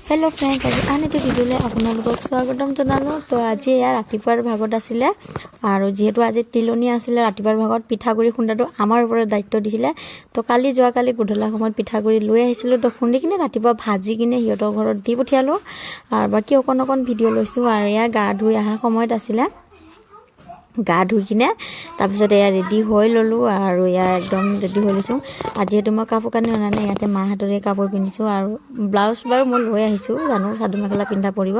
Hello friends, आज आन eighty video आपलोक स्वागतम जनालो। तो आज या रातिपुৱাৰ भागत आছিলে আৰু যেহেতু আজি তিলনি আছিলে ৰাতিপুৱাৰ ভাগত পিঠাগুৰি খুন্দাটো আমাৰ ওপৰত দায়িত্ব দিছিলে। তো কালি যোৱাকালি গধূলা সময়ত পিঠাগুৰি লৈ আহিছিলোঁ। তো খুন্দি কিনে ৰাতিপুৱা ভাজি কিনে সিহঁতৰ ঘৰত দি পঠিয়ালোঁ আৰু বাকী অকণ অকণ ভিডিঅ' লৈছোঁ। আৰু এয়া গা ধুই অহা সময়ত আছিলে, গা ধুই কিনে তাৰপিছত এয়া ৰেডি হৈ ল'লোঁ আৰু এয়া একদম ৰেডি হৈ লৈছোঁ। আজি যিহেতু মই কাপোৰ কানি অনা নাই, ইয়াতে মাহঁতৰে কাপোৰ পিন্ধিছোঁ আৰু ব্লাউজ বাৰু মই লৈ আহিছোঁ, জানো চাদৰ মেখেলা পিন্ধা পৰিব।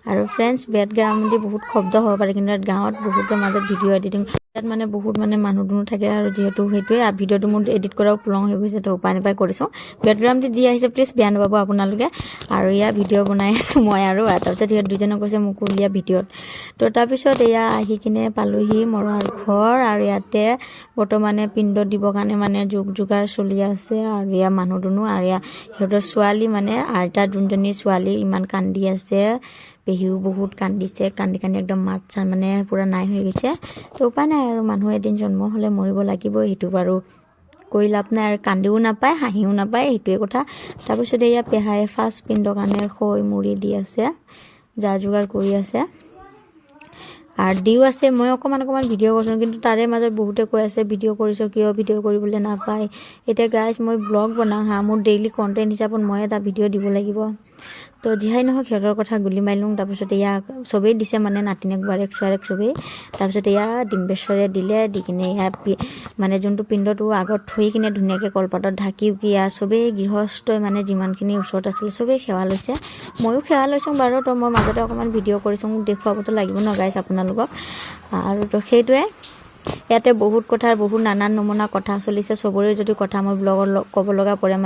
আৰু ফ্ৰেণ্ডছ, বেকগ্ৰাউণ্ডে বহুত শব্দ হ'ব পাৰে, কিন্তু গাঁৱত বহুতৰ মাজত ভিডিঅ' এডিটিং ইয়াত মানে বহুত মানুহ দুনুহ থাকে আৰু যিহেতু সেইটোৱে ভিডিঅ'টো মোৰ এডিট কৰাও পলং হৈ গৈছে। তো উপায় নাপাই কৰিছোঁ। বেকগ্ৰাউণ্ডে যি আহিছে প্লিজ বেয়া নাপাব আপোনালোকে। আৰু এয়া ভিডিঅ' বনাই আছোঁ মই আৰু তাৰপিছত ইয়াত দুজনে কৈছে মোক উলিয়া ভিডিঅ'ত। তো তাৰপিছত এয়া আহি কিনে পালোহি মৰাৰ ঘৰ আৰু ইয়াতে বৰ্তমানে পিণ্ড দিবৰ কাৰণে যোগাৰ চলি আছে। আৰু এয়া মানুহ দুনুহ আৰু এয়া সিহঁতৰ ছোৱালী আইতা যোনজনী ছোৱালী ইমান কান্দি আছে, পেহীও বহুত কান্দিছে, কান্দি একদম মাত চান পুৰা নাই হৈ গৈছে। তো উপায় নাই আৰু মানুহ এদিন জন্ম হ'লে মৰিব লাগিব, সেইটো বাৰু কৈ লাভ নাই। আৰু কান্দিও নাপায় হাঁহিও নাপায়, সেইটোৱে কথা। তাৰপিছত এয়া পেহাই ফাৰ্ষ্ট পিণ্ডৰ কাৰণে খৈ মুড়ি দি আছে, যা যোগাৰ কৰি আছে আৰু দিও আছে। মই অকণমান ভিডিঅ' কৰিছোঁ, কিন্তু তাৰে মাজত বহুতে কৈ আছে ভিডিঅ' কৰিছোঁ কিয়, ভিডিঅ' কৰিবলৈ নাপায়। এতিয়া গাইজ মই ব্লগ বনাওঁ হা, মোৰ ডেইলি কণ্টেণ্ট হিচাপত মই এটা ভিডিঅ' দিব লাগিব। তো যিহাই নহওক সিহঁতৰ কথা গুলি মাৰি লওঁ। তাৰপিছত এয়া চবেই দিছে, নাতিনীয়েক বাৰেক চোৱাৰেক চবেই। তাৰপিছত এয়া ডিম্বেশ্বৰে দিলে, দি কিনে এয়া যোনটো পিণ্ডটো আগত থৈ কিনে ধুনীয়াকৈ কলপাতত ঢাকি উকি চবেই গৃহস্থই যিমানখিনি ওচৰত আছিলে চবেই সেৱা লৈছে, ময়ো সেৱা লৈছোঁ বাৰু। তো মই মাজতে অকণমান ভিডিঅ' কৰিছোঁ, মোক দেখুৱাবতো লাগিব ন গাইজ আপোনালোকক। আৰু তো সেইটোৱে, ইয়াতে বহুত নানান নমুনা কথা চলিছে। চবৰে যদি কথা মই ব্লগত ক'ব লগা পৰে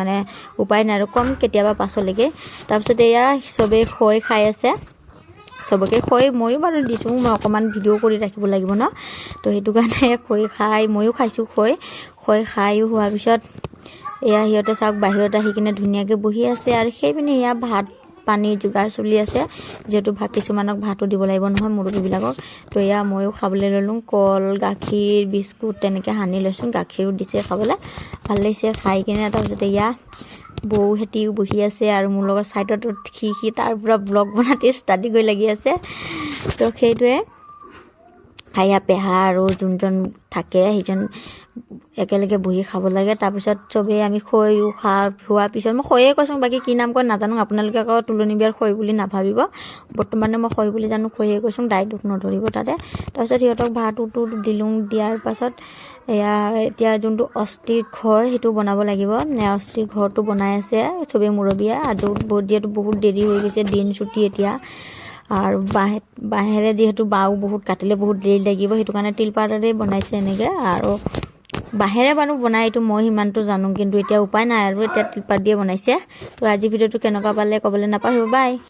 উপায় নাই আৰু কম কেতিয়াবা পাছলৈকে। তাৰপিছত এয়া চবেই খৈ খাই আছে, চবকে খৈ ময়ো বাৰু দিছোঁ, মই অকণমান ভিডিঅ' কৰি ৰাখিব লাগিব ন। তো সেইটো কাৰণে খৈ খাই ময়ো খাইছোঁ। খৈ খায়ো হোৱাৰ পিছত এয়া সিহঁতে চাওক বাহিৰত আহি কিনে ধুনীয়াকৈ বহি আছে। আৰু সেইপিনে এয়া ভাত পানী যোগাৰ চলি আছে, যিহেতু কিছুমানক ভাতো দিব লাগিব নহয় মুৰব্বীবিলাকক। তো এয়া ময়ো খাবলৈ ল'লোঁ, কল গাখীৰ বিস্কুট তেনেকৈ সানি লৈছোঁ, গাখীৰো দিছে খাবলৈ, ভাল লাগিছে খাই কিনে। তাৰপিছত এয়া বৌহেঁতিও বহি আছে আৰু মোৰ লগত ছাইডত সি তাৰ পৰা ব্লগ বনাতে ষ্টাডি কৰি লাগি আছে। তো সেইটোৱে, এয়া পেহা আৰু যোনজন থাকে সেইজন একেলগে বহি খাব লাগে। তাৰপিছত চবেই আমি খৈও হোৱাৰ পিছত মই খৈয়ে কৈছোঁ, বাকী কি নাম কয় নাজানো, আপোনালোকে আকৌ তুলনি বিয়াৰ খৈ বুলি নাভাবিব। বৰ্তমানে মই খৈ বুলি জানো, খৈয়ে কৈছোঁ, দাই দুখ নধৰিব তাতে। তাৰপিছত সিহঁতক ভাতটো দিলোঁ, দিয়াৰ পাছত এয়া এতিয়া যোনটো অস্থিৰ ঘৰ সেইটো বনাব লাগিব। অস্থিৰ ঘৰটো বনাই আছে চবেই মুৰব্বীয়ে, আৰু যিহেতু বহুত দেৰি হৈ গৈছে, দিন ছুটি এতিয়া। আৰু বাঁহেৰে যিহেতু বাঁও বহুত কাটিলে বহুত দেৰি লাগিব, সেইটো কাৰণে তিলপাতেৰে বনাইছে এনেকৈ। আৰু বাঁহেৰে বাৰু বনাই, এইটো মই সিমানটো জানো, কিন্তু এতিয়া উপায় নাই আৰু এতিয়া তিলপাত দিয়ে বনাইছে। তো আজি ভিডিঅ'টো কেনেকুৱা পালে ক'বলৈ নাপাহৰিব, বাই।